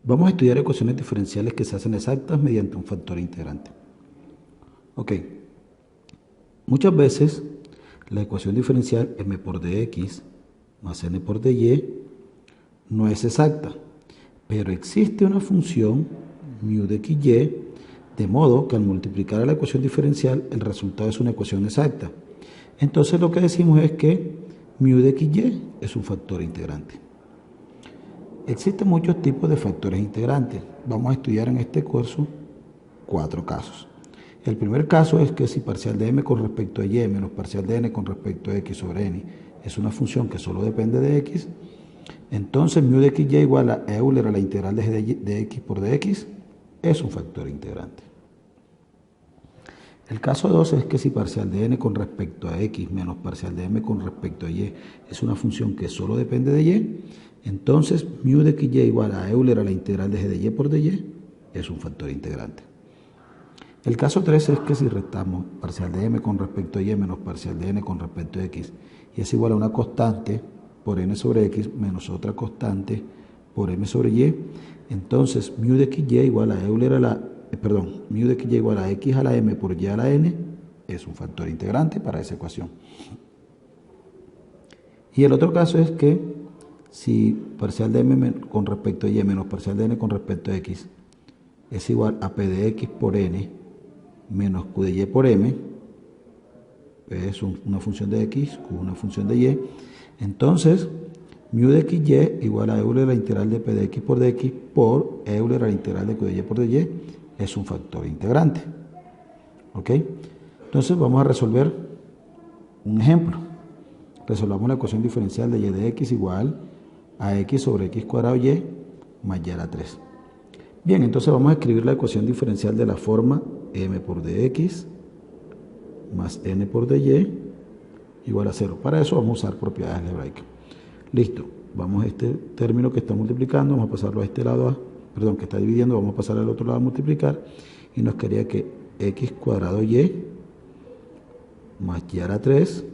Vamos a estudiar ecuaciones diferenciales que se hacen exactas mediante un factor integrante. Ok, muchas veces la ecuación diferencial m por dx más n por dy no es exacta, pero existe una función mu de xy, de modo que al multiplicar a la ecuación diferencial el resultado es una ecuación exacta. Entonces lo que decimos es que mu de xy es un factor integrante. Existen muchos tipos de factores integrantes. Vamos a estudiar en este curso 4 casos. El primer caso es que si parcial de m con respecto a y menos parcial de n con respecto a x sobre n es una función que solo depende de x, entonces mu de xy igual a Euler a la integral de x por dx es un factor integrante. El caso 2 es que si parcial de n con respecto a x menos parcial de m con respecto a y es una función que solo depende de y, entonces mu de xy igual a Euler a la integral de g de y por dy es un factor integrante. El caso 3 es que si restamos parcial de m con respecto a y menos parcial de n con respecto a x y es igual a una constante por n sobre x menos otra constante por m sobre y, entonces mu de xy igual a Euler a la mu de xy igual a x a la m por y a la n es un factor integrante para esa ecuación. Y el otro caso es que si parcial de m con respecto a y menos parcial de n con respecto a x es igual a p de x por n menos q de y por m, es una función de x, q una función de y, entonces mu de xy igual a Euler a la integral de p de x por dx por Euler a la integral de q de y por dy es un factor integrante. ¿Ok? Entonces vamos a resolver un ejemplo. Resolvamos la ecuación diferencial de y de x igual a x sobre x cuadrado y más y a la 3. Bien, entonces vamos a escribir la ecuación diferencial de la forma m por dx más n por dy igual a 0. Para eso vamos a usar propiedades algebraicas. Listo, vamos a este término que está multiplicando, vamos a pasarlo a este lado, que está dividiendo, vamos a pasar al otro lado a multiplicar, y nos quedaría que x cuadrado y más y a la 3,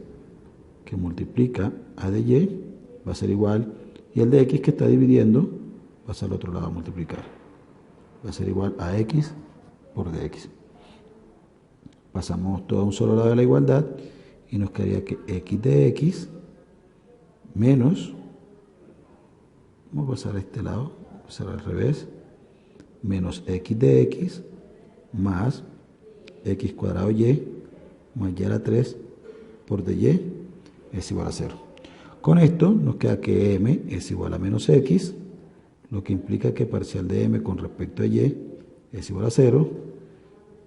que multiplica a de y, va a ser igual, y el de x que está dividiendo, va a ser al otro lado a multiplicar. Va a ser igual a x por dx. Pasamos todo a un solo lado de la igualdad y nos quedaría que x de x menos, vamos a pasar a este lado, vamos a pasar al revés, menos x de x más x cuadrado y más y a la 3 por dy es igual a 0. Con esto nos queda que m es igual a menos x, lo que implica que parcial de m con respecto a y es igual a 0,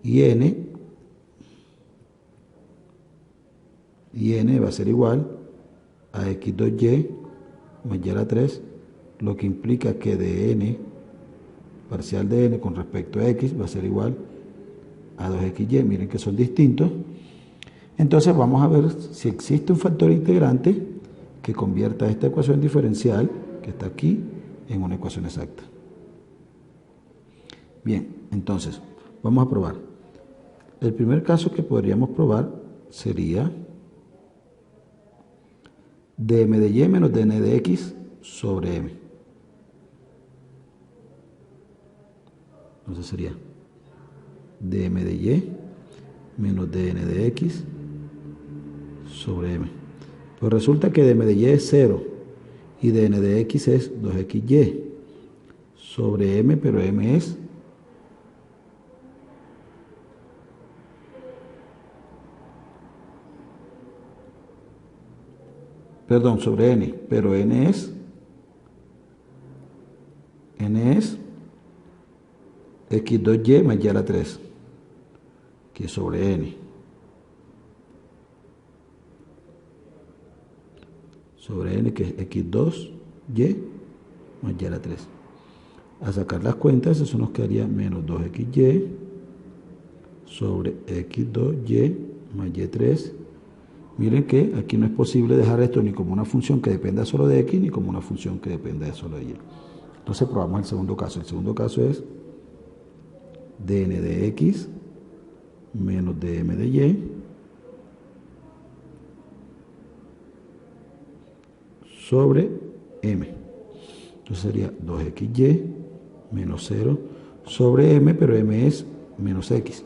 y n va a ser igual a x2y más y a la 3, lo que implica que de n, parcial de n con respecto a x, va a ser igual a 2xy. Miren que son distintos. Entonces vamos a ver si existe un factor integrante que convierta esta ecuación diferencial, que está aquí, en una ecuación exacta. Bien, entonces, vamos a probar. El primer caso que podríamos probar sería dm de y menos dn de x sobre m. Entonces sería dm de y menos dn de x sobre m. Pues resulta que dm de y es 0 y dn de x es 2xy sobre m, pero m es sobre n, pero n es x2y más y a la 3, que es sobre n. Sobre n, que es x2y más y a la 3. A sacar las cuentas, eso nos quedaría menos 2xy sobre x2y más y3. Miren que aquí no es posible dejar esto ni como una función que dependa solo de x, ni como una función que dependa solo de y. Entonces probamos el segundo caso. El segundo caso es dn de x menos dm de y sobre m. Entonces sería 2xy menos 0 sobre m, pero m es menos x.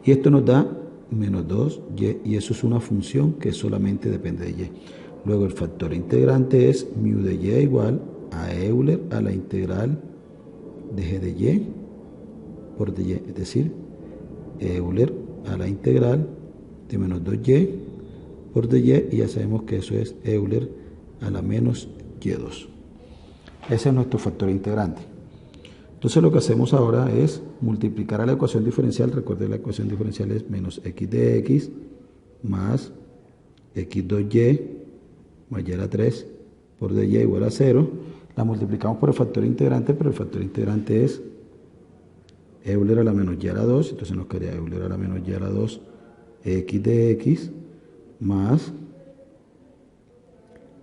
Y esto nos da menos 2y, y eso es una función que solamente depende de y. Luego el factor integrante es mu de y igual a Euler a la integral de g de y por dy, es decir, Euler a la integral de menos 2y por dy, y ya sabemos que eso es Euler a la menos y2. Ese es nuestro factor integrante. Entonces lo que hacemos ahora es multiplicar a la ecuación diferencial. Recuerden, la ecuación diferencial es menos x de x más x2y más y a la 3 por dy igual a 0. La multiplicamos por el factor integrante, pero el factor integrante es Euler a la menos y a la 2. Entonces nos quedaría Euler a la menos y a la 2 x de x más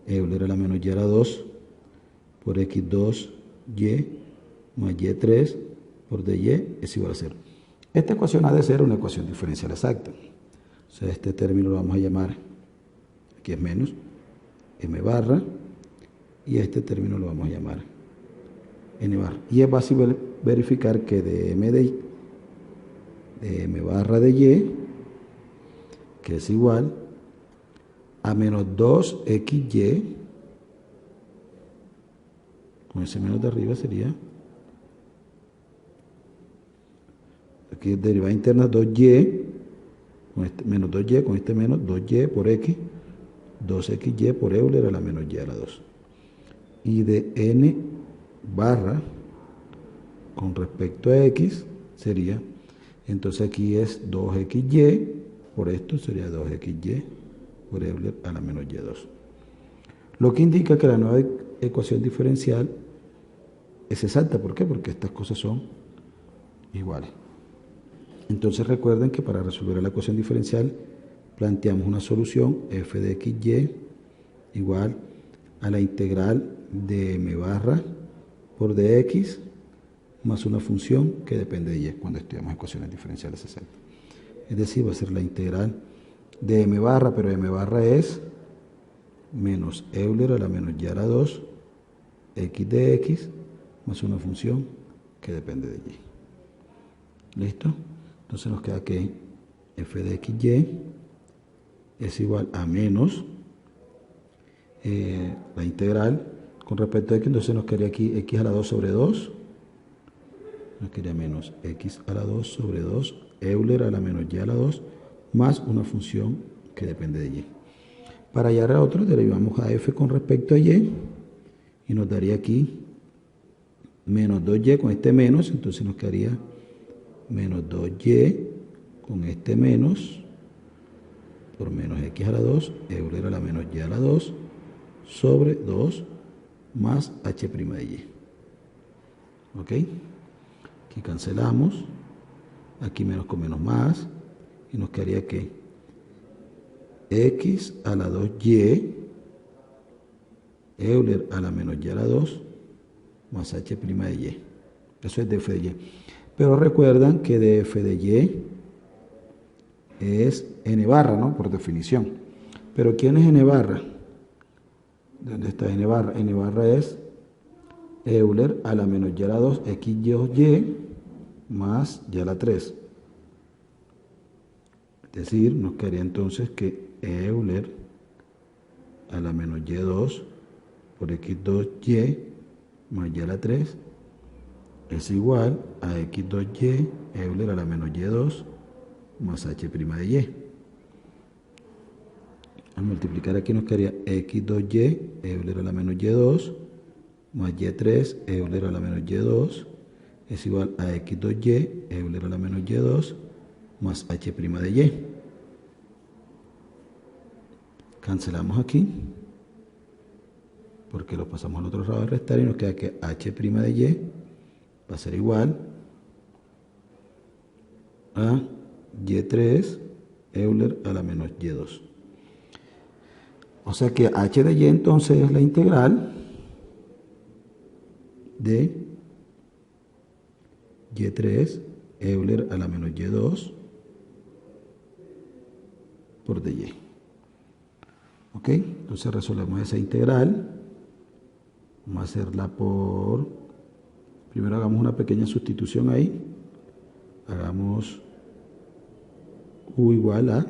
Euler a la menos y a la 2 por x2y más y3 por dy es igual a 0. Esta ecuación ha de ser una ecuación diferencial exacta. O sea, este término lo vamos a llamar, aquí es menos, m barra, y a este término lo vamos a llamar n barra. Y es fácil verificar que de m barra de y, que es igual a menos 2xy, con ese menos de arriba sería, aquí es derivada interna 2y, con este menos 2y, con este menos 2y por x, 2xy por Euler a la menos y a la 2. Y de n barra con respecto a x sería, entonces aquí es 2xy, por esto sería 2xy por Euler a la menos y2. Lo que indica que la nueva ecuación diferencial es exacta. ¿Por qué? Porque estas cosas son iguales. Entonces recuerden que para resolver la ecuación diferencial planteamos una solución f de xy igual a la integral de m barra por dx más una función que depende de y cuando estudiamos ecuaciones diferenciales exactas. Es decir, va a ser la integral de m barra, pero m barra es menos Euler a la menos y a la 2 x de x más una función que depende de y. ¿Listo? Entonces nos queda que f de xy es igual a menos la integral con respecto a x, entonces nos quedaría aquí x a la 2 sobre 2, nos quedaría menos x a la 2 sobre 2 Euler a la menos y a la 2 más una función que depende de y. Para hallar a otro derivamos a f con respecto a y y nos daría aquí menos 2y con este menos, entonces nos quedaría menos 2y con este menos por menos x a la 2 Euler a la menos y a la 2 sobre 2 más h' de y. ¿Ok? Aquí cancelamos, aquí menos con menos más, y nos quedaría que x a la 2y Euler a la menos y a la 2 más h' de y. Eso es de f de y. Pero recuerdan que de f de y es n barra, ¿no? Por definición. Pero ¿quién es n barra? ¿Dónde está n barra? N barra es Euler a la menos y a la 2 x2y más y a la 3. Es decir, nos quedaría entonces que Euler a la menos y2 por x2y más y a la 3 es igual a x2y Euler a la menos y2 más h' de y. Al multiplicar aquí nos quedaría x2y Euler a la menos y2 más y3 Euler a la menos y2 es igual a x2y Euler a la menos y2 más h' de y. Cancelamos aquí porque lo pasamos al otro lado de restar y nos queda que h' de y va a ser igual a y3 Euler a la menos y2. O sea que h de y entonces es la integral de y3 Euler a la menos y2 por dy. ¿Ok? Entonces resolvemos esa integral. Vamos a hacerla por hagamos una pequeña sustitución ahí. Hagamos u igual a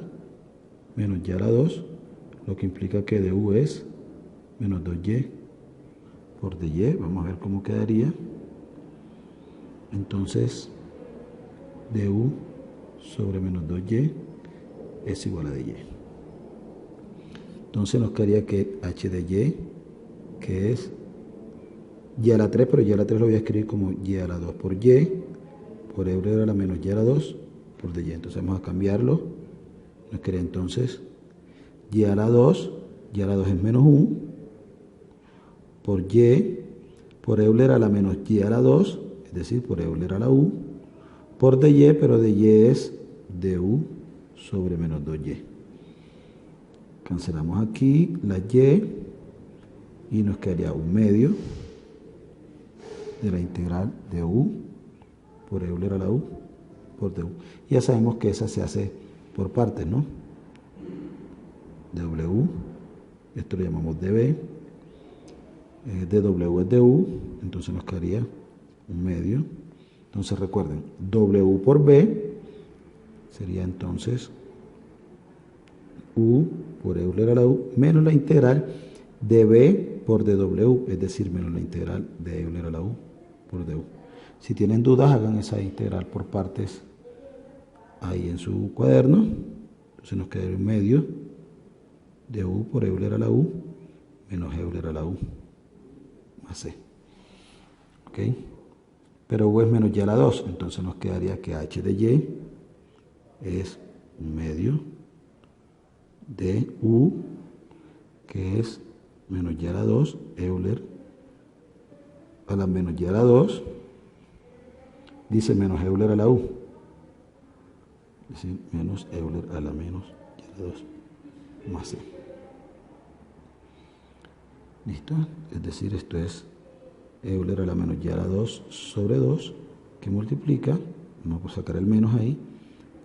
menos y a la 2, lo que implica que du es menos 2y por dy. Vamos a ver cómo quedaría. Entonces, du sobre menos 2y es igual a dy. Entonces nos quedaría que h de y, que es y a la 3, pero y a la 3 lo voy a escribir como y a la 2 por y, por Euler a la menos y a la 2 por dy. Entonces vamos a cambiarlo. Nos quedaría entonces y a la 2 es menos 1, por y, por Euler a la menos y a la 2, es decir, por Euler a la u, por dy, pero dy es du sobre menos 2y. Cancelamos aquí la y nos quedaría un medio de la integral de u por Euler a la u por du. Y ya sabemos que esa se hace por partes, ¿no? dw, esto lo llamamos db, dw es du, entonces nos quedaría un medio. Entonces recuerden, w por b sería entonces u por Euler a la u menos la integral de b por dw, es decir, menos la integral de Euler a la u por du. Si tienen dudas, hagan esa integral por partes ahí en su cuaderno. Entonces nos quedaría un medio de u por Euler a la u menos Euler a la u más c. ¿Ok? Pero u es menos y a la 2, entonces nos quedaría que h de y es un medio de u, que es menos y a la 2, Euler a la menos y a la 2, dice menos Euler a la u, es decir, menos Euler a la menos y a la 2, más c. ¿Listo? Es decir, esto es Euler a la menos y a la 2 sobre 2, que multiplica, vamos a sacar el menos ahí,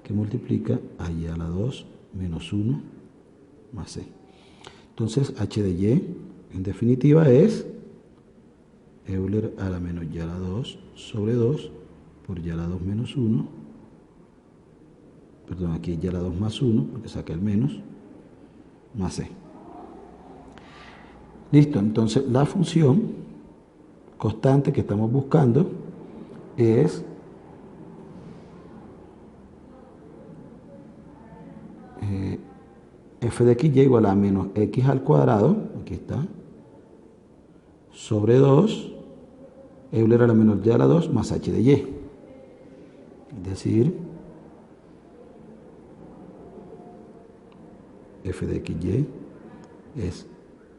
que multiplica a y a la 2 menos 1 más c. Entonces, h de y, en definitiva, es Euler a la menos y a la 2 sobre 2 por y a la 2 menos 1, perdón, aquí y a la 2 más 1, porque saca el menos, más c. Listo, entonces la función constante que estamos buscando es f de xy igual a menos x al cuadrado, aquí está, sobre 2, Euler a la menos y a la 2 más h de y. Es decir, f de xy es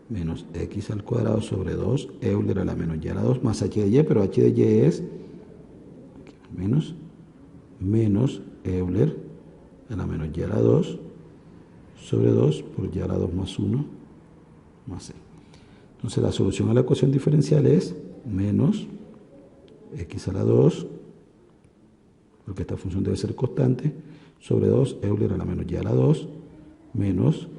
menos x al cuadrado sobre 2, Euler a la menos y a la 2 más h de y, pero h de y es menos Euler a la menos y a la 2 sobre 2 por y a la 2 más 1 más c. Entonces la solución a la ecuación diferencial es menos x a la 2, porque esta función debe ser constante, sobre 2 Euler a la menos y a la 2 menos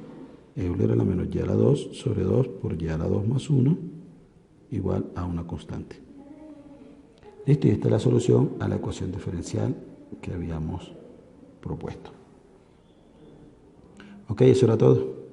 Euler a la menos y a la 2 sobre 2 por y a la 2 más 1 igual a una constante. Listo, y esta es la solución a la ecuación diferencial que habíamos propuesto. Ok, eso era todo.